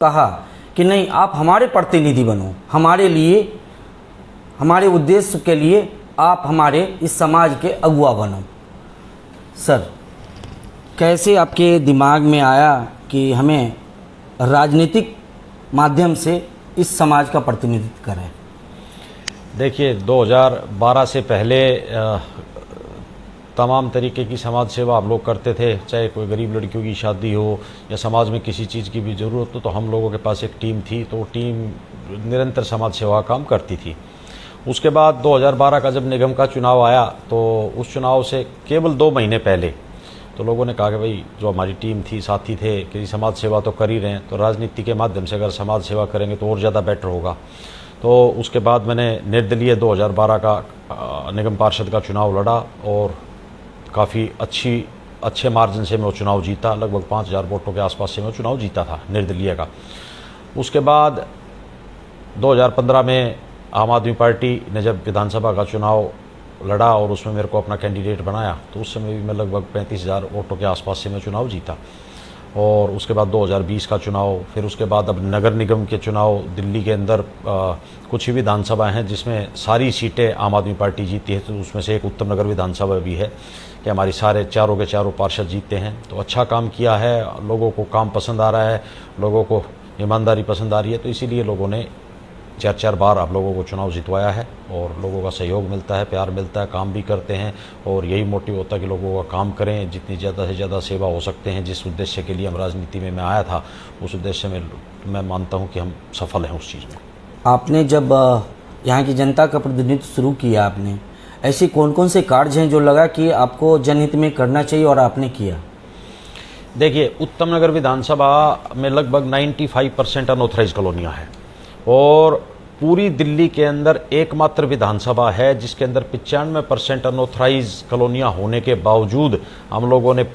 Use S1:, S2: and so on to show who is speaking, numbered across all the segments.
S1: कहा कि नहीं, आप हमारे प्रतिनिधि बनो, हमारे लिए, हमारे उद्देश्य के लिए आप हमारे इस समाज के अगुआ बनो। सर, कैसे आपके दिमाग में आया कि हमें राजनीतिक माध्यम से इस समाज का प्रतिनिधित्व करें?
S2: देखिए, 2012 से पहले तमाम तरीके की समाज सेवा हम लोग करते थे। चाहे कोई गरीब लड़कियों की शादी हो या समाज में किसी चीज़ की भी ज़रूरत हो, तो हम लोगों के पास एक टीम थी, तो टीम निरंतर समाज सेवा काम करती थी। उसके बाद 2012 का जब निगम का चुनाव आया, तो उस चुनाव से केवल 2 महीने पहले तो लोगों ने कहा कि भाई, जो हमारी टीम थी, साथी थे, कि समाज सेवा तो कर ही रहे हैं, तो राजनीति के माध्यम से अगर समाज सेवा करेंगे तो और ज़्यादा बेटर होगा। तो उसके बाद मैंने निर्दलीय 2012 का निगम पार्षद का चुनाव लड़ा और काफ़ी अच्छे मार्जिन से मैं वो चुनाव जीता। लगभग 5000 वोटों के आसपास से मैं चुनाव जीता था निर्दलीय का। उसके बाद 2015 में आम आदमी पार्टी ने जब विधानसभा का चुनाव लड़ा और उसमें मेरे को अपना कैंडिडेट बनाया, तो उस समय भी मैं लगभग 35000 वोटों के आसपास से मैं चुनाव जीता। और उसके बाद 2020 का चुनाव, फिर उसके बाद अब नगर निगम के चुनाव दिल्ली के अंदर कुछ ही विधानसभाएं हैं जिसमें सारी सीटें आम आदमी पार्टी जीती है। तो उसमें से एक उत्तम नगर विधानसभा भी है कि हमारी सारे चारों के चारों पार्षद जीतते हैं। तो अच्छा काम किया है, लोगों को काम पसंद आ रहा है, लोगों को ईमानदारी पसंद आ रही है, तो इसीलिए लोगों ने 4 बार आप लोगों को चुनाव जितवाया है और लोगों का सहयोग मिलता है, प्यार मिलता है, काम भी करते हैं। और यही मोटिव होता है कि लोगों का काम करें, जितनी ज़्यादा से ज़्यादा सेवा हो सकते हैं। जिस उद्देश्य के लिए हम राजनीति में मैं आया था, उस उद्देश्य में मैं मानता हूं कि हम सफल हैं उस चीज़ में।
S1: आपने जब यहाँ की जनता का प्रतिनिधित्व शुरू किया, आपने ऐसे कौन कौन से कार्य हैं जो लगा कि आपको जनहित में करना चाहिए और आपने किया?
S2: देखिए, उत्तम नगर विधानसभा में लगभग 95% अनऑथराइज कॉलोनियाँ हैं और पूरी दिल्ली के अंदर एकमात्र विधानसभा है जिसके अंदर 95% अनऑथराइज कॉलोनियाँ होने के बावजूद हम लोगों ने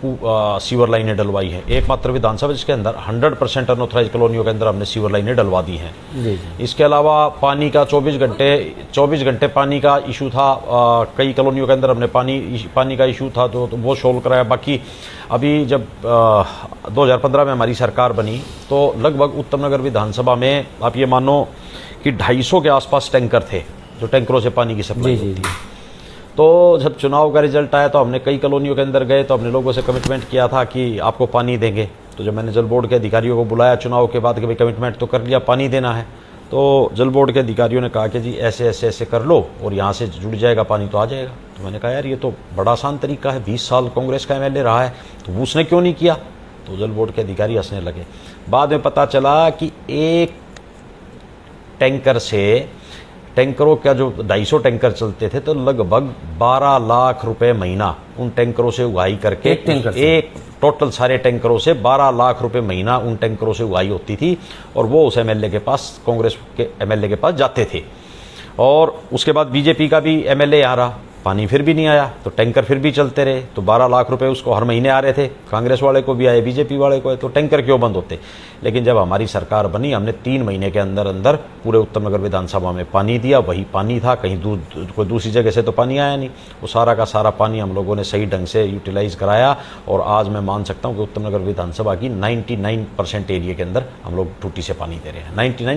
S2: सीवर लाइनें डलवाई हैं। एकमात्र विधानसभा जिसके अंदर 100% अनऑथराइज कॉलोनियों के अंदर हमने सीवर लाइनें डलवा दी हैं। इसके अलावा पानी का 24 घंटे पानी का इशू था। कई कॉलोनियों के अंदर हमने पानी का इशू था, तो वो सोल्व कराया। बाकी अभी जब 2015 में हमारी सरकार बनी, तो लगभग उत्तम नगर विधानसभा में आप ये मानो कि 250 के आसपास टैंकर थे, जो टैंकरों से पानी की सप्लाई होती है। तो जब चुनाव का रिजल्ट आया, तो हमने कई कॉलोनियों के अंदर गए, तो हमने लोगों से कमिटमेंट किया था कि आपको पानी देंगे। तो जब मैंने जल बोर्ड के अधिकारियों को बुलाया चुनाव के बाद कि भाई कमिटमेंट तो कर लिया, पानी देना है, तो जल बोर्ड के अधिकारियों ने कहा कि जी ऐसे ऐसे ऐसे कर लो और यहाँ से जुड़ जाएगा पानी, तो आ जाएगा। तो मैंने कहा यार, ये तो बड़ा आसान तरीका है, 20 साल कांग्रेस का MLA रहा है, तो उसने क्यों नहीं किया? तो जल बोर्ड के अधिकारी हंसने लगे। बाद में पता चला कि एक टैंकर से, टैंकरों का जो 250 टैंकर चलते थे, तो लगभग 12 लाख रुपए महीना उन टैंकरों से उगाई करके, एक टोटल सारे टैंकरों से 12 लाख रुपए महीना उन टैंकरों से उगाई होती थी और वो उस MLA के पास, कांग्रेस के MLA के पास जाते थे। और उसके बाद बीजेपी का भी MLA आ रहा, पानी फिर भी नहीं आया, तो टैंकर फिर भी चलते रहे, तो 12 लाख रुपए उसको हर महीने आ रहे थे। कांग्रेस वाले को भी आए, बीजेपी वाले को आए, तो टैंकर क्यों बंद होते? लेकिन जब हमारी सरकार बनी, हमने 3 महीने के अंदर अंदर पूरे उत्तम नगर विधानसभा में पानी दिया। वही पानी था, कहीं कोई दूसरी जगह से तो पानी आया नहीं। वो सारा का सारा पानी हम लोगों ने सही ढंग से यूटिलाइज कराया और आज मैं मान सकता हूँ कि उत्तम नगर विधानसभा की 99% एरिया के अंदर हम लोग टूटी से पानी दे रहे हैं।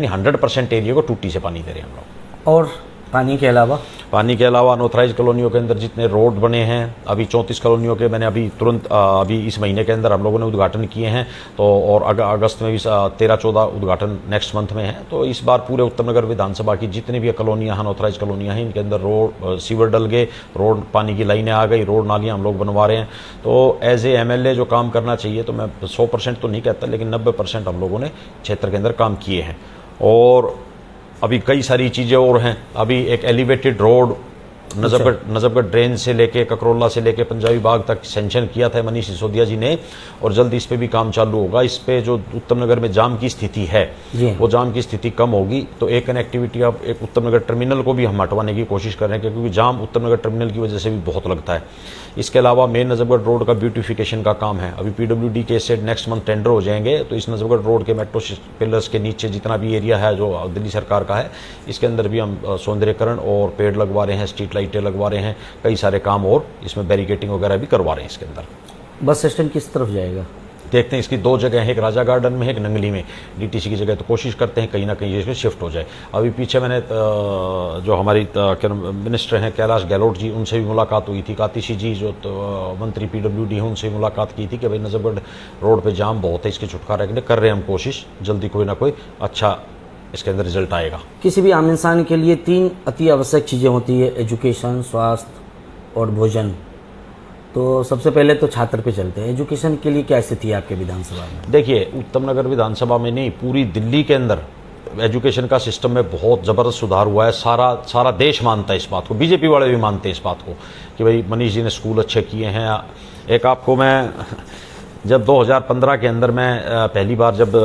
S2: 100% एरिया को टूटी से पानी दे रहे हैं हम लोग।
S1: और पानी के अलावा
S2: अनऑथराइज कॉलोनियों के अंदर जितने रोड बने हैं, अभी 34 कॉलोनियों के मैंने अभी इस महीने के अंदर हम लोगों ने उद्घाटन किए हैं। तो और अगस्त में भी 13-14 उद्घाटन नेक्स्ट मंथ में है। तो इस बार पूरे उत्तम नगर विधानसभा की जितनी भी कॉलोनियाँ, अनऑथराइज कॉलोनियाँ हैं, इनके अंदर रोड, सीवर डल गए, रोड, पानी की लाइनें आ गई, रोड नालियाँ हम लोग बनवा रहे हैं। तो एज ए MLA जो काम करना चाहिए, तो मैं 100% तो नहीं कहता, लेकिन 90% हम लोगों ने क्षेत्र के अंदर काम किए हैं। और अभी कई सारी चीज़ें और हैं। अभी एक एलिवेटेड रोड नजफगढ़ ड्रेन से लेके, ककरोला से लेके पंजाबी बाग तक सेंक्शन किया था मनीष सिसोदिया जी ने, और जल्द इस पे भी काम चालू होगा। इस पे जो उत्तम नगर में जाम की स्थिति है, वो जाम की स्थिति कम होगी। तो एक कनेक्टिविटी, अब एक उत्तम नगर टर्मिनल को भी हम हटवाने की कोशिश कर रहे हैं, क्योंकि जाम उत्तम नगर टर्मिनल की वजह से भी बहुत लगता है। इसके अलावा मेन नजफगढ़ रोड का ब्यूटिफिकेशन का काम है। अभी PWD के सेट नेक्स्ट मंथ टेंडर हो जाएंगे, तो इस नजफगढ़ रोड के मेट्रो पिलर्स के नीचे जितना भी एरिया है जो दिल्ली सरकार का है, इसके अंदर भी हम सौंदर्यकरण और पेड़ लगवा रहे हैं, स्ट्रीट लाइटें लगवा रहे हैं, कई सारे काम और इसमें बैरिकेटिंग वगैरह भी करवा रहे हैं इसके अंदर।
S1: बस स्टैंड किस तरफ जाएगा?
S2: देखते हैं इसकी 2 जगह हैं, एक राजा गार्डन में है, एक नंगली में डीटीसी की जगह, तो कोशिश करते हैं कहीं ना कहीं ये शिफ्ट हो जाए। अभी पीछे मैंने जो हमारी मिनिस्टर हैं कैलाश गहलोत जी, उनसे भी मुलाकात हुई थी। कातिशी जी जो मंत्री पीडब्ल्यूडी हैं, उनसे मुलाकात की थी कि भाई नजफगढ़ रोड पे जाम बहुत है, इसके छुटकारा के लिए कर रहे हैं हम कोशिश, जल्दी कोई ना कोई अच्छा इसके अंदर रिजल्ट आएगा।
S1: किसी भी आम इंसान के लिए 3 अति आवश्यक चीज़ें होती है, एजुकेशन, स्वास्थ्य और भोजन। तो सबसे पहले तो छात्र पे चलते हैं। एजुकेशन के लिए क्या स्थिति है आपके विधानसभा में?
S2: देखिए, उत्तम नगर विधानसभा में नहीं, पूरी दिल्ली के अंदर एजुकेशन का सिस्टम में बहुत ज़बरदस्त सुधार हुआ है। सारा देश मानता है इस बात को, बीजेपी वाले भी मानते हैं इस बात को कि भाई मनीष जी ने स्कूल अच्छे किए हैं। एक आपको मैं जब 2015 के अंदर मैं पहली बार जब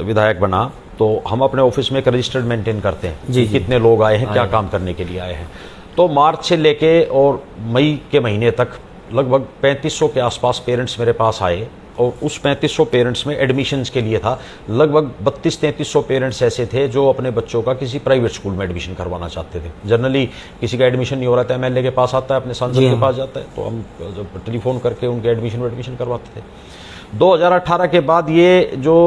S2: विधायक बना, तो हम अपने ऑफिस में एक रजिस्टर्ड मेंटेन करते हैं
S1: जी,
S2: कि कितने लोग आए हैं, क्या काम करने के लिए आए हैं। तो मार्च से लेके और मई के महीने तक लगभग 3500 के आसपास पेरेंट्स मेरे पास आए, और उस 3500 पेरेंट्स में एडमिशन्स के लिए था लगभग 3200-3300 पेरेंट्स ऐसे थे जो अपने बच्चों का किसी प्राइवेट स्कूल में एडमिशन करवाना चाहते थे। जनरली किसी का एडमिशन नहीं हो रहा था, एमएलए के पास आता है, अपने सांसद के पास जाता है, तो हम जब टेलीफोन करके उनके एडमिशन करवाते थे। 2018 के बाद ये जो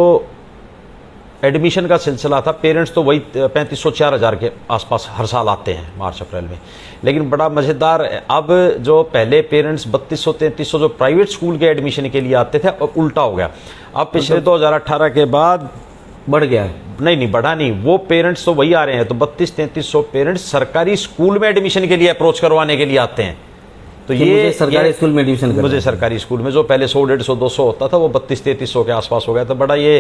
S2: एडमिशन का सिलसिला था, पेरेंट्स तो वही 3500-4000 के आसपास हर साल आते हैं मार्च अप्रैल में, लेकिन बड़ा मज़ेदार, अब जो पहले पेरेंट्स 3200-3300 जो प्राइवेट स्कूल के एडमिशन के लिए आते थे, अब उल्टा हो गया। अब पिछले 2018 के बाद
S1: बढ़ गया है?
S2: नहीं बढ़ा नहीं, वो पेरेंट्स तो वही आ रहे हैं। तो 3200-3300 पेरेंट्स सरकारी स्कूल में एडमिशन के लिए अप्रोच करवाने के लिए आते हैं। तो ये
S1: सरकारी स्कूल में एडमिशन करना,
S2: मुझे सरकारी स्कूल में जो पहले 100, 150, 200 होता था, वो 3200-3300 के आसपास हो गया। तो बड़ा ये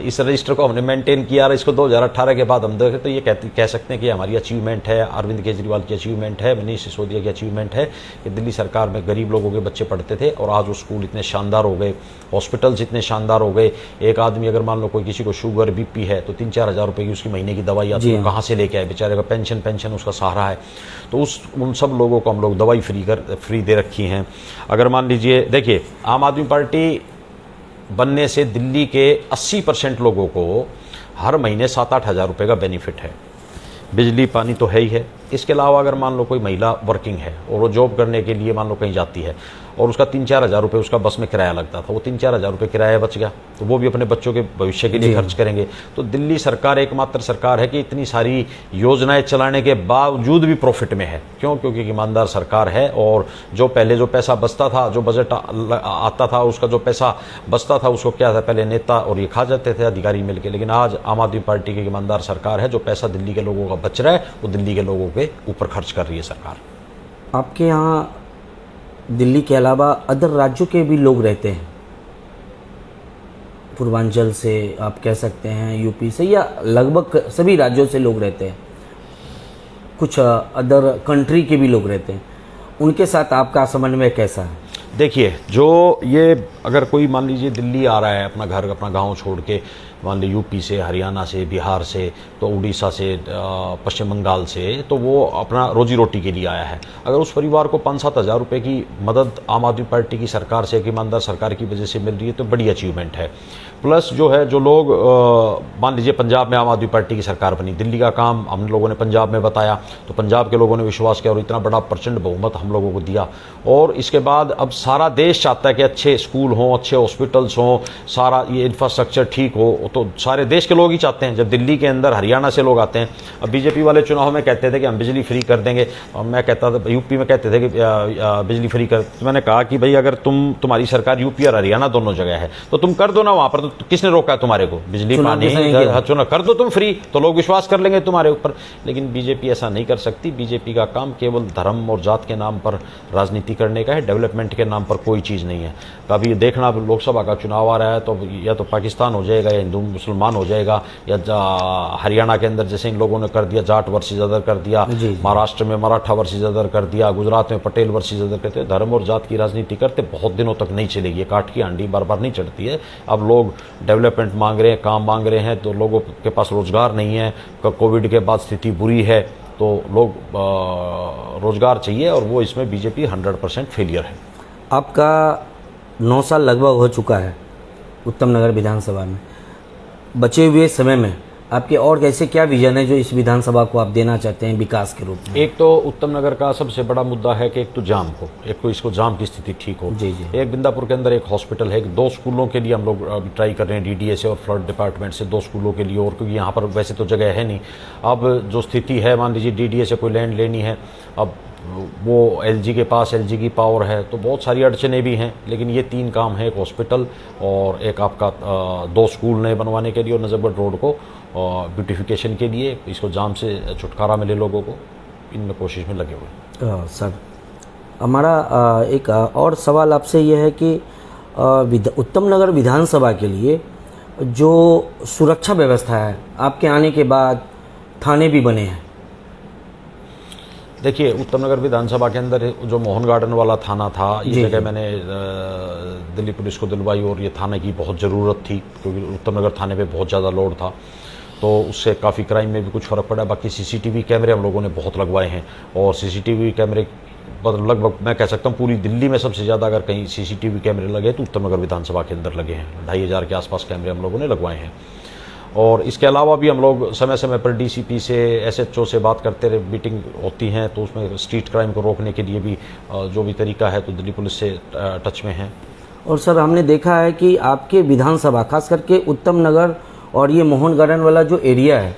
S2: इस रजिस्टर को हमने मेंटेन किया। इसको 2018 के बाद हम देखें तो ये कह सकते हैं कि हमारी अचीवमेंट है, अरविंद केजरीवाल की अचीवमेंट है, मनीष सिसोदिया की अचीवमेंट है कि दिल्ली सरकार में गरीब लोगों के बच्चे पढ़ते थे और आज वो स्कूल इतने शानदार हो गए, हॉस्पिटल्स इतने शानदार हो गए। एक आदमी अगर मान लो कोई किसी को शुगर, बीपी है, तो 3-4 हज़ार रुपये की उसकी महीने की दवाई आती है, कहाँ से लेके आए बेचारे का, पेंशन उसका सहारा है। तो उन सब लोगों को हम लोग दवाई फ्री दे रखी हैं। अगर मान लीजिए, देखिए, आम आदमी पार्टी बनने से दिल्ली के 80% लोगों को हर महीने 7-8 हज़ार रुपये का बेनिफिट है। बिजली पानी तो है ही है। इसके अलावा अगर मान लो कोई महिला वर्किंग है और वो जॉब करने के लिए मान लो कहीं जाती है और उसका 3-4 हज़ार रुपये उसका बस में किराया लगता था, वो 3-4 हज़ार रुपये किराया बच गया, तो वो भी अपने बच्चों के भविष्य के लिए खर्च करेंगे। तो दिल्ली सरकार एकमात्र सरकार है कि इतनी सारी योजनाएं चलाने के बावजूद भी प्रॉफिट में है। क्यों? क्योंकि ईमानदार सरकार है, और जो पहले जो पैसा बचता था, जो बजट आता था, उसका जो पैसा बचता था उसको क्या था, पहले नेता और ये खा जाते थे अधिकारी मिलकर। लेकिन आज आम आदमी पार्टी की ईमानदार सरकार है, जो पैसा दिल्ली के लोगों का बच रहा है वो दिल्ली के लोगों के ऊपर खर्च कर रही है सरकार।
S1: आपके यहाँ दिल्ली के अलावा अदर राज्यों के भी लोग रहते हैं, पूर्वांचल से आप कह सकते हैं, यूपी से, या लगभग सभी राज्यों से लोग रहते हैं, कुछ अदर कंट्री के भी लोग रहते हैं, उनके साथ आपका समन्वय कैसा है?
S2: देखिए, जो ये अगर कोई मान लीजिए दिल्ली आ रहा है अपना घर अपना गांव छोड़ के, मान लीजिए यूपी से, हरियाणा से, बिहार से, तो उड़ीसा से, पश्चिम बंगाल से, तो वो अपना रोजी रोटी के लिए आया है। अगर उस परिवार को 5-7 हज़ार रुपये की मदद आम आदमी पार्टी की सरकार से, एक ईमानदार सरकार की वजह से मिल रही है, तो बड़ी अचीवमेंट है। प्लस जो है, जो लोग मान लीजिए पंजाब में आम आदमी पार्टी की सरकार बनी, दिल्ली का काम हम लोगों ने पंजाब में बताया, तो पंजाब के लोगों ने विश्वास किया और इतना बड़ा प्रचंड बहुमत हम लोगों को दिया। और इसके बाद अब सारा देश चाहता है कि अच्छे स्कूल हों, अच्छे हॉस्पिटल्स हों, सारा ये इंफ्रास्ट्रक्चर ठीक हो, तो सारे देश के लोग ही चाहते हैं। जब दिल्ली के अंदर हरियाणा से लोग आते हैं, अब बीजेपी वाले चुनाव में कहते थे कि हम बिजली फ्री कर देंगे, और मैं कहता था, यूपी में कहते थे कि बिजली फ्री कर, तो मैंने कहा कि भाई अगर तुम्हारी सरकार यूपी और हरियाणा दोनों जगह है तो तुम कर दो ना, वहां पर तो किसने रोका है तुम्हारे को? बिजली पानी चुनाव कर दो तुम फ्री, तो लोग विश्वास कर लेंगे तुम्हारे ऊपर। लेकिन बीजेपी ऐसा नहीं कर सकती। बीजेपी का काम केवल धर्म और जात के नाम पर राजनीति करने का है, डेवलपमेंट के नाम पर कोई चीज़ नहीं है। कभी देखना, लोकसभा का चुनाव आ रहा है तो या तो पाकिस्तान हो जाएगा, या हिंदू मुसलमान हो जाएगा, या हरियाणा के अंदर जैसे इन लोगों ने कर दिया जाट वर्सेस अदर कर दिया, महाराष्ट्र में मराठा वर्सेस अदर कर दिया, गुजरात में पटेल वर्सेस अदर करते। धर्म और जात की राजनीति करते बहुत दिनों तक नहीं चलेगी, काट की हांडी बार बार नहीं चढ़ती है। अब लोग डेवलपमेंट मांग रहे हैं, काम मांग रहे हैं, तो लोगों के पास रोजगार नहीं है। कोविड के बाद स्थिति बुरी है, तो लोग रोजगार चाहिए, और वो इसमें बीजेपी 100% फेलियर है।
S1: आपका 9 साल लगभग हो चुका है उत्तम नगर विधानसभा में। बचे हुए समय में आपके और कैसे क्या विजन है जो इस विधानसभा को आप देना चाहते हैं विकास के रूप में?
S2: एक तो उत्तम नगर का सबसे बड़ा मुद्दा है कि एक तो जाम को, एक तो इसको जाम की स्थिति ठीक हो।
S1: जी जी।
S2: एक बिंदापुर के अंदर एक हॉस्पिटल है, 2 स्कूलों के लिए हम लोग अभी ट्राई कर रहे हैं, डीडीए से और फ्लड डिपार्टमेंट से 2 स्कूलों के लिए। और क्योंकि यहाँ पर वैसे तो जगह है नहीं, अब जो स्थिति है, मान लीजिए डीडीए से कोई लैंड लेनी है, अब वो एलजी के पास, एलजी की पावर है, तो बहुत सारी अड़चने भी हैं। लेकिन ये 3 काम है, एक हॉस्पिटल और एक आपका 2 स्कूल नए बनवाने के लिए और नजरबत रोड को ब्यूटिफिकेशन के लिए, इसको जाम से छुटकारा मिले लोगों को, इनमें कोशिश में लगे हुए।
S1: सर हमारा एक और सवाल आपसे ये है कि उत्तम नगर विधानसभा के लिए जो सुरक्षा व्यवस्था है, आपके आने के बाद थाने भी बने हैं।
S2: देखिए, उत्तम नगर विधानसभा के अंदर जो मोहन गार्डन वाला थाना था, ये जगह मैंने दिल्ली पुलिस को दिलवाई और ये थाने की बहुत ज़रूरत थी, क्योंकि उत्तम नगर थाने पे बहुत ज़्यादा लोड था, तो उससे काफ़ी क्राइम में भी कुछ फ़र्क पड़ा। बाकी सीसीटीवी कैमरे हम लोगों ने बहुत लगवाए हैं, और सीसीटीवी कैमरे लगभग मैं कह सकता हूँ पूरी दिल्ली में सबसे ज़्यादा अगर कहीं सीसीटीवी कैमरे लगे तो उत्तम नगर विधानसभा के अंदर लगे हैं। 2500 के आसपास कैमरे हम लोगों ने लगवाए हैं। और इसके अलावा भी हम लोग समय समय पर डीसीपी से, एसएचओ से बात करते रहे, मीटिंग होती हैं, तो उसमें स्ट्रीट क्राइम को रोकने के लिए भी जो भी तरीका है तो दिल्ली पुलिस से टच में हैं।
S1: और सर हमने देखा है कि आपके विधानसभा खास करके उत्तम नगर और ये मोहन गार्डन वाला जो एरिया है,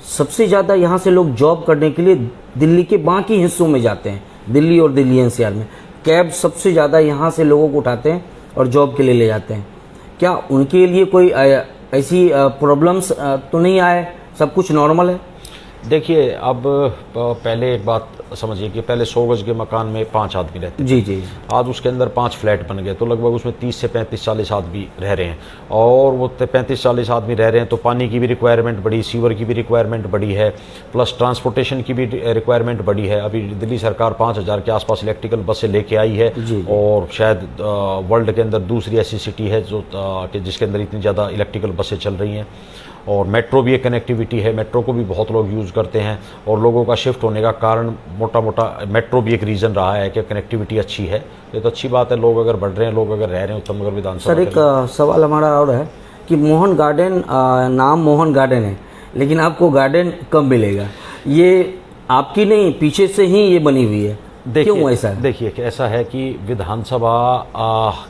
S1: सबसे ज़्यादा यहाँ से लोग जॉब करने के लिए दिल्ली के बाकी हिस्सों में जाते हैं। दिल्ली और दिल्ली एनसीआर में कैब सबसे ज़्यादा यहाँ से लोगों को उठाते हैं और जॉब के लिए ले जाते हैं। क्या उनके लिए कोई ऐसी प्रॉब्लम्स तो नहीं आए, सब कुछ नॉर्मल है?
S2: देखिए, अब पहले एक बात समझिए कि पहले 100 गज के मकान में 5 आदमी रहते थे।
S1: जी जी।
S2: आज उसके अंदर 5 फ्लैट बन गए, तो लगभग उसमें 30 से 35-40 आदमी रह रहे हैं। और वो 35-40 आदमी रह रहे हैं तो पानी की भी रिक्वायरमेंट बढ़ी, सीवर की भी रिक्वायरमेंट बढ़ी है, प्लस ट्रांसपोर्टेशन की भी रिक्वायरमेंट बढ़ी है। अभी दिल्ली सरकार 5000 के आसपास इलेक्ट्रिकल बसें लेके आई है, और शायद वर्ल्ड के अंदर दूसरी ऐसी सिटी है जो जिसके अंदर इतनी ज़्यादा इलेक्ट्रिकल बसें चल रही हैं। और मेट्रो भी एक कनेक्टिविटी है, मेट्रो को भी बहुत लोग यूज़ करते हैं, और लोगों का शिफ्ट होने का कारण मोटा मोटा मेट्रो भी एक रीज़न रहा है कि कनेक्टिविटी अच्छी है। ये तो अच्छी बात है, लोग अगर बढ़ रहे हैं, लोग अगर रह रहे हैं उत्तम नगर विधानसभा।
S1: सर एक सवाल हमारा और है कि मोहन गार्डन, नाम मोहन गार्डन है, लेकिन आपको गार्डन कब मिलेगा? ये आपकी नहीं, पीछे से ही ये बनी हुई है, क्यों ऐसा है?
S2: देखिए, ऐसा है कि विधानसभा,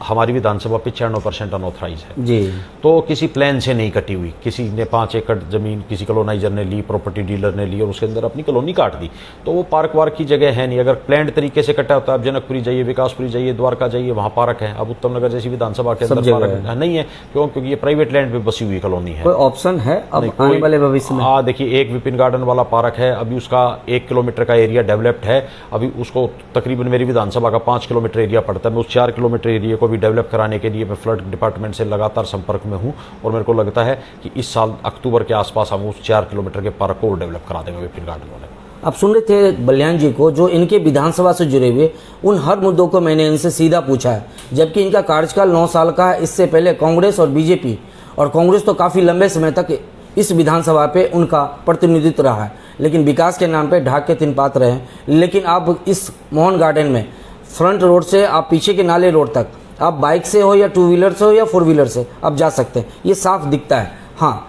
S2: हमारी विधानसभा 95% अनऑथराइज है
S1: जी।
S2: तो किसी प्लान से नहीं कटी हुई। किसी ने 5 एकड़ जमीन किसी कॉलोनाइजर ने ली, प्रॉपर्टी डीलर ने ली और उसके अंदर अपनी कॉलोनी काट दी, तो वो पार्क वार्क की जगह है नहीं। अगर प्लान तरीके से कटा होता है, आप जनकपुरी जाइए, विकासपुरी जाइए, द्वारका जाइए, वहाँ पार्क है। अब उत्तम नगर जैसी विधानसभा के अंदर पार्क नहीं है, क्यों? क्योंकि ये प्राइवेट लैंड पे बसी हुई कॉलोनी है।
S1: कोई ऑप्शन है अब आने वाले भविष्य में?
S2: देखिए, एक विपिन गार्डन वाला पार्क है, अभी उसका 1 किलोमीटर का एरिया डेवलप्ड है। अभी उसको तकरीबन मेरी विधानसभा का 5 किलोमीटर एरिया पड़ता है। मैं उस 4 किलोमीटर एरिया को भी डेवलप कराने के लिए मैं फ्लड डिपार्टमेंट से लगातार संपर्क में हूं, और मेरे को लगता है कि इस साल अक्टूबर के आसपास हम उस 4 किलोमीटर के पार्क को डेवलप करा देंगे विपिन गार्डन वाले।
S1: आप सुन रहे थे बलियान जी को, जो इनके विधानसभा से जुड़े हुए उन हर मुद्दों को मैंने इनसे सीधा पूछा है, जबकि इनका कार्यकाल 9 साल का है। इससे पहले कांग्रेस और बीजेपी, और कांग्रेस तो काफ़ी लंबे समय तक इस विधानसभा पे उनका प्रतिनिधित्व रहा है, लेकिन विकास के नाम पे ढाक के 3 पात रहे हैं। लेकिन आप इस मोहन गार्डन में फ्रंट रोड से आप पीछे के नाले रोड तक, आप बाइक से हो या 2 व्हीलर से हो या 4 व्हीलर से आप जा सकते हैं, ये साफ दिखता है। हाँ,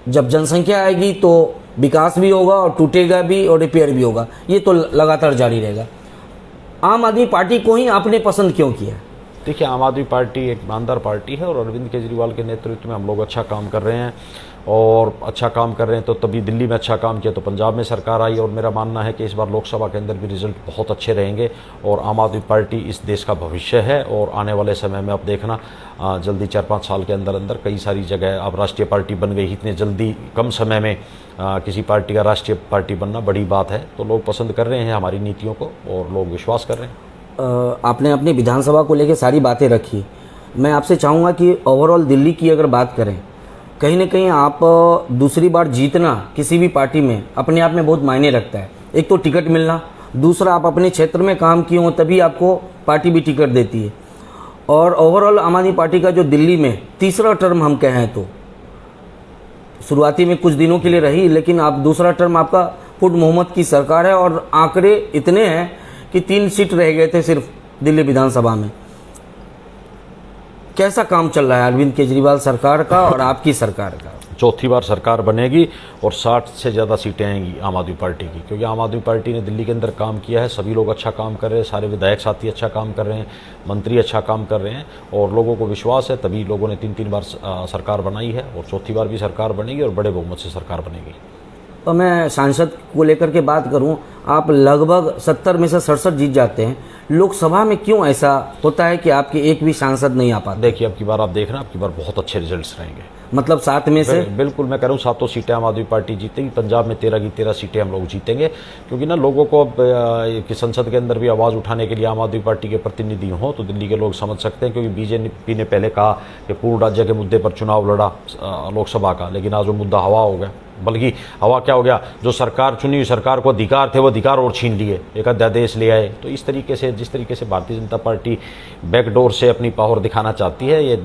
S1: जब जनसंख्या आएगी तो विकास भी होगा और टूटेगा भी और रिपेयर भी होगा, ये तो लगातार जारी रहेगा। आम आदमी पार्टी को ही आपने पसंद क्यों किया?
S2: देखिए, आम आदमी पार्टी एक ईमानदार पार्टी है, और अरविंद केजरीवाल के नेतृत्व में हम लोग अच्छा काम कर रहे हैं, और अच्छा काम कर रहे हैं तो तभी दिल्ली में अच्छा काम किया तो पंजाब में सरकार आई। और मेरा मानना है कि इस बार लोकसभा के अंदर भी रिजल्ट बहुत अच्छे रहेंगे, और आम आदमी पार्टी इस देश का भविष्य है। और आने वाले समय में आप देखना, जल्दी 4-5 साल के अंदर अंदर कई सारी जगह अब राष्ट्रीय पार्टी बन गई। इतने जल्दी कम समय में किसी पार्टी का राष्ट्रीय पार्टी बनना बड़ी बात है, तो लोग पसंद कर रहे हैं हमारी नीतियों को, और लोग विश्वास कर रहे हैं।
S1: आपने अपनी विधानसभा को लेकर सारी बातें रखी। मैं आपसे चाहूँगा कि ओवरऑल दिल्ली की अगर बात करें, कहीं ना कहीं आप दूसरी बार जीतना किसी भी पार्टी में अपने आप में बहुत मायने रखता है। एक तो टिकट मिलना, दूसरा आप अपने क्षेत्र में काम किए हो तभी आपको पार्टी भी टिकट देती है। और ओवरऑल आम आदमी पार्टी का जो दिल्ली में तीसरा टर्म हम कहें तो, शुरुआती में कुछ दिनों के लिए रही, लेकिन आप दूसरा टर्म आपका फुट मोहम्मद की सरकार है, और आंकड़े इतने हैं कि 3 सीट रह गए थे सिर्फ दिल्ली विधानसभा में। कैसा काम चल रहा है अरविंद केजरीवाल सरकार का और आपकी सरकार का?
S2: चौथी बार सरकार बनेगी और 60 से ज़्यादा सीटें आएंगी आम आदमी पार्टी की, क्योंकि आम आदमी पार्टी ने दिल्ली के अंदर काम किया है, सभी लोग अच्छा काम कर रहे हैं, सारे विधायक साथी अच्छा काम कर रहे हैं, मंत्री अच्छा काम कर रहे हैं और लोगों को विश्वास है, तभी लोगों ने 3-3 बार सरकार बनाई है और चौथी बार भी सरकार बनेगी और बड़े बहुमत से सरकार बनेगी।
S1: तो मैं सांसद को लेकर के बात करूं, आप लगभग 70 में से 67 जीत जाते हैं, लोकसभा में क्यों ऐसा होता है कि आपके एक भी सांसद नहीं आ पाते?
S2: देखिए, अब की बार आप देख रहे हैं, अब की बार बहुत अच्छे रिजल्ट्स रहेंगे।
S1: मतलब 7 में से
S2: बिल्कुल मैं कह रहा हूँ 7 सीटें आम आदमी पार्टी जीतेगी, पंजाब में 13 की 13 सीटें हम लोग जीतेंगे, क्योंकि ना लोगों को अब कि संसद के अंदर भी आवाज़ उठाने के लिए आम आदमी पार्टी के प्रतिनिधि हों तो दिल्ली के लोग समझ सकते हैं, क्योंकि बीजेपी ने पहले कहा कि पूर्ण राज्य के मुद्दे पर चुनाव लड़ा लोकसभा का, लेकिन आज वो मुद्दा हवा हो गया। बल्कि हवा क्या हो गया, जो सरकार चुनी हुई सरकार को अधिकार थे वो अधिकार और छीन लिए, एक अध्यादेश ले आए। तो इस तरीके से जिस तरीके से भारतीय जनता पार्टी बैकडोर से अपनी पावर दिखाना चाहती है, ये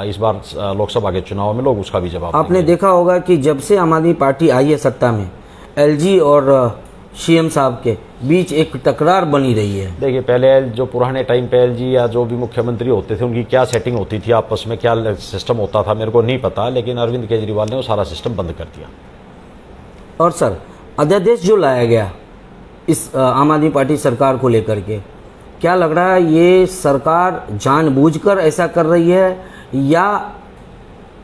S2: इस बार लोकसभा के चुनाव में लोग उसका भी जवाब
S1: आपने देखा होगा कि जब से आम आदमी पार्टी आई है सत्ता में, एलजी और सीएम साहब के बीच एक तकरार बनी रही है।
S2: देखिए, पहले जो पुराने टाइम पे एलजी या जो भी मुख्यमंत्री होते थे उनकी क्या सेटिंग होती थी आपस में, क्या सिस्टम होता था, मेरे को नहीं पता, लेकिन अरविंद केजरीवाल ने वो सारा सिस्टम बंद कर दिया।
S1: और सर, अध्यादेश जो लाया गया इस आम आदमी पार्टी सरकार को लेकर के, क्या लग रहा है ये सरकार जानबूझकर ऐसा कर रही है या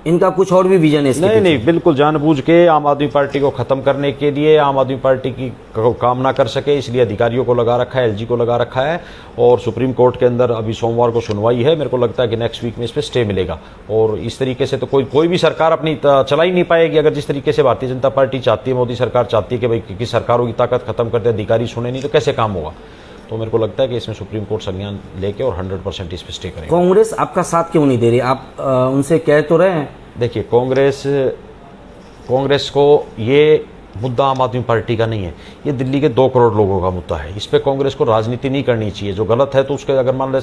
S1: इनका कुछ और भी विजन है इसके पीछे?
S2: नहीं, बिल्कुल जानबूझ के आम आदमी पार्टी को खत्म करने के लिए, आम आदमी पार्टी की काम ना कर सके इसलिए अधिकारियों को लगा रखा है, एलजी को लगा रखा है। और सुप्रीम कोर्ट के अंदर अभी सोमवार को सुनवाई है, मेरे को लगता है कि नेक्स्ट वीक में इस पर स्टे मिलेगा। और इस तरीके से तो कोई भी सरकार अपनी चला ही नहीं पाएगी, अगर जिस तरीके से भारतीय जनता पार्टी चाहती है, मोदी सरकार चाहती है कि भाई किस सरकारों की ताकत खत्म करते, अधिकारी सुने नहीं, तो कैसे काम होगा। तो मेरे को लगता है कि इसमें सुप्रीम कोर्ट संज्ञान लेके और 100% इस पर स्टे करेगा।
S1: कांग्रेस आपका साथ क्यों नहीं दे रही? आप उनसे कह तो रहे हैं।
S2: देखिए, कांग्रेस को ये मुद्दा आम आदमी पार्टी का नहीं है, ये दिल्ली के 2 करोड़ लोगों का मुद्दा है। इस पे कांग्रेस को राजनीति नहीं करनी चाहिए। जो गलत है तो उसके, अगर मान लो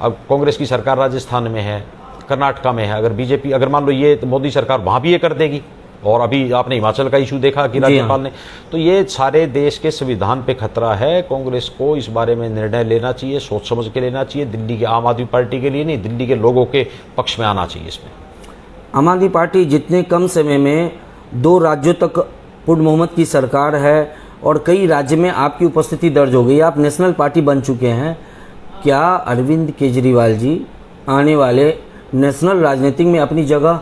S2: अब कांग्रेस की सरकार राजस्थान में है, कर्नाटका में है, अगर बीजेपी, अगर मान लो ये मोदी सरकार वहां भी ये कर देगी, और अभी आपने हिमाचल का इशू देखा कि राज्यपाल ने, तो ये सारे देश के संविधान पे खतरा है। कांग्रेस को इस बारे में निर्णय लेना चाहिए, सोच समझ के लेना चाहिए, दिल्ली के आम आदमी पार्टी के लिए नहीं, दिल्ली के लोगों के पक्ष में आना चाहिए। इसमें
S1: आम आदमी पार्टी जितने कम समय में 2 राज्यों तक पूर्ण बहुमत की सरकार है और कई राज्य में आपकी उपस्थिति दर्ज हो गई, आप नेशनल पार्टी बन चुके हैं, क्या अरविंद केजरीवाल जी आने वाले नेशनल राजनीति में अपनी जगह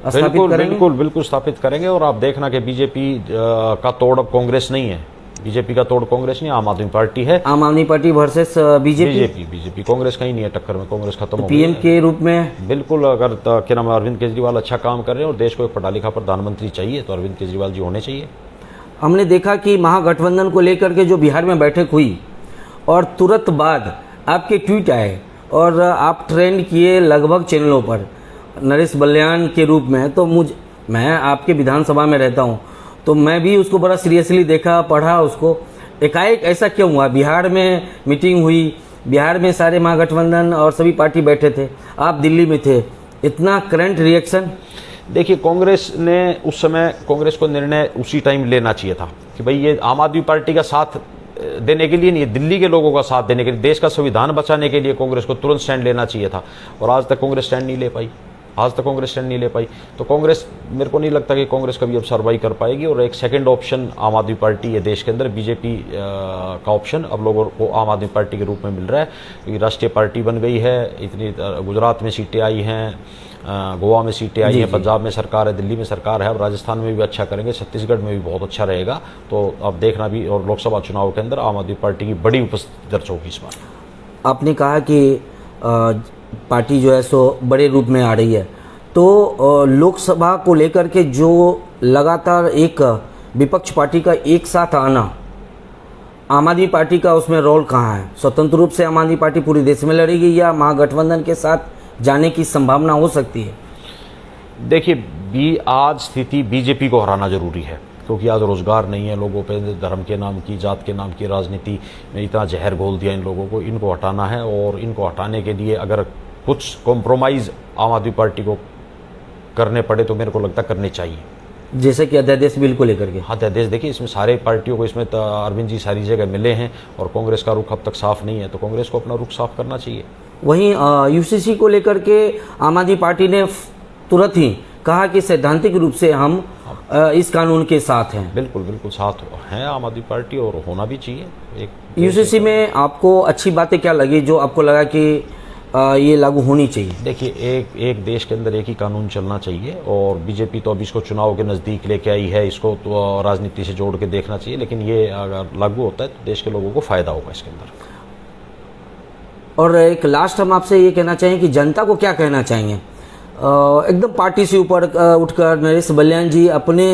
S1: स्थापित करेंगे?
S2: बिल्कुल स्थापित करेंगे। और आप देखना कि बीजेपी का तोड़ अब कांग्रेस नहीं है, बीजेपी का तोड़ कांग्रेस नहीं, आम आदमी पार्टी है।
S1: आम आदमी पार्टी वर्सेस
S2: बीजेपी, कांग्रेस कहीं नहीं है टक्कर में, कांग्रेस खत्म हो गई।
S1: पीएम के रूप में
S2: बिल्कुल, अगर क्या नाम अरविंद केजरीवाल अच्छा काम कर रहे हैं और देश को एक पढ़ा लिखा प्रधानमंत्री चाहिए तो अरविंद केजरीवाल जी होने चाहिए।
S1: हमने देखा कि महागठबंधन को लेकर के जो बिहार में बैठक हुई और तुरंत बाद आपके ट्वीट आए और आप ट्रेंड किए लगभग चैनलों पर नरेश बलियान के रूप में। तो मैं आपके विधानसभा में रहता हूं, तो मैं भी उसको बड़ा सीरियसली देखा, पढ़ा उसको। एकाएक ऐसा क्यों हुआ? बिहार में मीटिंग हुई, बिहार में सारे महागठबंधन और सभी पार्टी बैठे थे, आप दिल्ली में थे, इतना करंट रिएक्शन?
S2: देखिए, कांग्रेस ने उस समय, कांग्रेस को निर्णय उसी टाइम लेना चाहिए था कि भाई ये आम आदमी पार्टी का साथ देने के लिए नहीं, दिल्ली के लोगों का साथ देने के लिए, देश का संविधान बचाने के लिए कांग्रेस को तुरंत स्टैंड लेना चाहिए था। और आज तक कांग्रेस स्टैंड नहीं ले पाई, तो कांग्रेस, मेरे को नहीं लगता कि कांग्रेस कभी अब सर्वाइव कर पाएगी। और एक सेकंड ऑप्शन आम आदमी पार्टी है देश के अंदर, बीजेपी का ऑप्शन अब लोगों को आम आदमी पार्टी के रूप में मिल रहा है, क्योंकि राष्ट्रीय पार्टी बन गई है, इतनी गुजरात में सीटें आई हैं, गोवा में सीटें आई हैं, पंजाब में सरकार है, दिल्ली में सरकार है, अब राजस्थान में भी अच्छा करेंगे, छत्तीसगढ़ में भी बहुत अच्छा रहेगा। तो अब देखना भी, और लोकसभा चुनाव के अंदर आम आदमी पार्टी की बड़ी उपस्थिति दर्ज होगी इस बार।
S1: आपने कहा कि पार्टी जो है सो बड़े रूप में आ रही है, तो लोकसभा को लेकर के जो लगातार एक विपक्ष पार्टी का एक साथ आना, आम आदमी पार्टी का उसमें रोल कहाँ है? स्वतंत्र रूप से आम आदमी पार्टी पूरे देश में लड़ेगी या महागठबंधन के साथ जाने की संभावना हो सकती है?
S2: देखिए, आज स्थिति बीजेपी को हराना जरूरी है, क्योंकि आज रोजगार नहीं है लोगों पे, धर्म के नाम की, जात के नाम की राजनीति में इतना जहर घोल दिया इन लोगों को, इनको हटाना है। और इनको हटाने के लिए अगर कुछ कॉम्प्रोमाइज़ आम आदमी पार्टी को करने पड़े तो मेरे को लगता करने चाहिए,
S1: जैसे कि अध्यादेश बिल को लेकर के।
S2: हाँ, अध्यादेश देखिए, इसमें सारे पार्टियों को, इसमें अरविंद जी सारी जगह मिले हैं और कांग्रेस का रुख अब तक साफ नहीं है, तो कांग्रेस को अपना रुख साफ करना चाहिए।
S1: वहीं यूसीसी को लेकर के आम आदमी पार्टी ने तुरंत ही कहा कि सैद्धांतिक रूप से हम इस कानून के साथ हैं।
S2: बिल्कुल बिल्कुल साथ हैं आम आदमी पार्टी, और होना भी चाहिए। एक
S1: यूसीसी में आपको अच्छी बातें क्या लगी जो आपको लगा कि ये लागू होनी चाहिए?
S2: देखिए, एक देश के अंदर एक ही कानून चलना चाहिए, और बीजेपी तो अब इसको चुनाव के नज़दीक लेके आई है, इसको तो राजनीति से जोड़ के देखना चाहिए, लेकिन ये अगर लागू होता है तो देश के लोगों को फ़ायदा होगा इसके अंदर।
S1: और एक लास्ट हम आपसे ये कहना चाहेंगे कि जनता को क्या कहना चाहेंगे? एकदम पार्टी से ऊपर उठकर नरेश बलियान जी अपने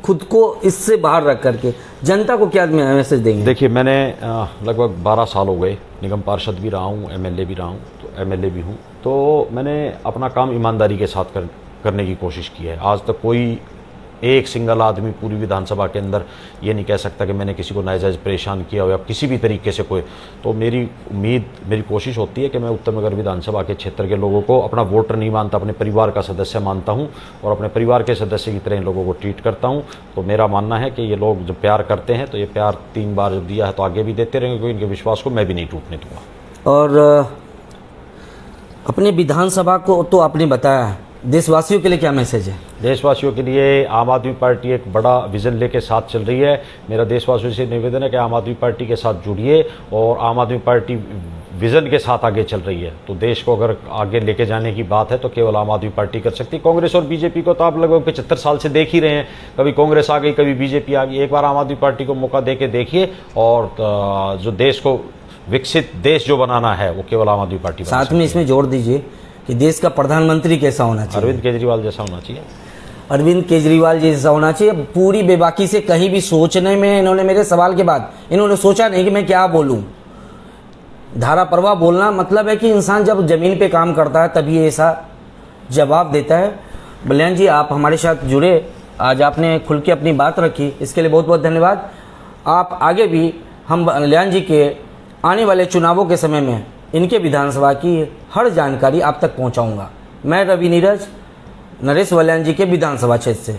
S1: खुद को इससे बाहर रख करके जनता को क्या मैसेज देंगे?
S2: देखिए, मैंने लगभग 12 साल हो गए निगम पार्षद भी रहा हूँ, एमएलए भी रहा हूँ, तो एमएलए भी हूँ, तो मैंने अपना काम ईमानदारी के साथ करने की कोशिश की है। आज तक कोई एक सिंगल आदमी पूरी विधानसभा के अंदर ये नहीं कह सकता कि मैंने किसी को नाजायज़ परेशान किया हो या किसी भी तरीके से कोई। तो मेरी उम्मीद, मेरी कोशिश होती है कि मैं उत्तम नगर विधानसभा के क्षेत्र के लोगों को अपना वोटर नहीं मानता, अपने परिवार का सदस्य मानता हूं, और अपने परिवार के सदस्य की तरह इन लोगों को ट्रीट करता हूं। तो मेरा मानना है कि ये लोग जब प्यार करते हैं तो ये प्यार 3 बार जब दिया है तो आगे भी देते रहेंगे, क्योंकि इनके विश्वास को मैं भी नहीं टूटने दूंगा।
S1: और अपने विधानसभा को तो आपने बताया, देशवासियों के लिए क्या मैसेज है?
S2: देशवासियों के लिए आम आदमी पार्टी एक बड़ा विज़न लेके साथ चल रही है। मेरा देशवासियों से निवेदन है कि आम आदमी पार्टी के साथ जुड़िए, और आम आदमी पार्टी विज़न के साथ आगे चल रही है। तो देश को अगर आगे लेके जाने की बात है तो केवल आम आदमी पार्टी कर सकती है। कांग्रेस और बीजेपी को तो आप लगभग 75 साल से देख ही रहे हैं, कभी कांग्रेस आ गई, कभी बीजेपी आ गई। एक बार आम आदमी पार्टी को मौका दे के देखिए, और जो देश को विकसित देश जो बनाना है वो केवल आम आदमी पार्टी बना
S1: साथ में इसमें जोड़ दीजिए कि देश का प्रधानमंत्री कैसा होना चाहिए?
S2: अरविंद केजरीवाल जैसा होना चाहिए।
S1: अरविंद केजरीवाल जैसा होना चाहिए। पूरी बेबाकी से कहीं भी सोचने में इन्होंने, मेरे सवाल के बाद इन्होंने सोचा नहीं कि मैं क्या बोलूं। धारा प्रवाह बोलना मतलब है कि इंसान जब जमीन पे काम करता है तभी ऐसा जवाब देता है। बलियान जी, आप हमारे साथ जुड़े, आज आपने खुल के अपनी बात रखी, इसके लिए बहुत बहुत धन्यवाद। आप आगे भी, हम बलियान जी के आने वाले चुनावों के समय में इनके विधानसभा की हर जानकारी आप तक पहुंचाऊंगा। मैं रवि नीरज, नरेश बलियान जी के विधानसभा क्षेत्र से,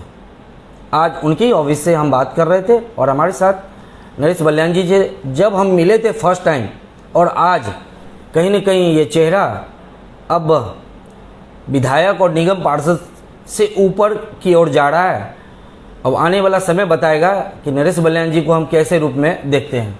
S1: आज उनके ही ऑफिस से हम बात कर रहे थे, और हमारे साथ नरेश बलियान जी जब हम मिले थे फर्स्ट टाइम, और आज कहीं न कहीं ये चेहरा अब विधायक और निगम पार्षद से ऊपर की ओर जा रहा है। अब आने वाला समय बताएगा कि नरेश बलियान जी को हम कैसे रूप में देखते हैं।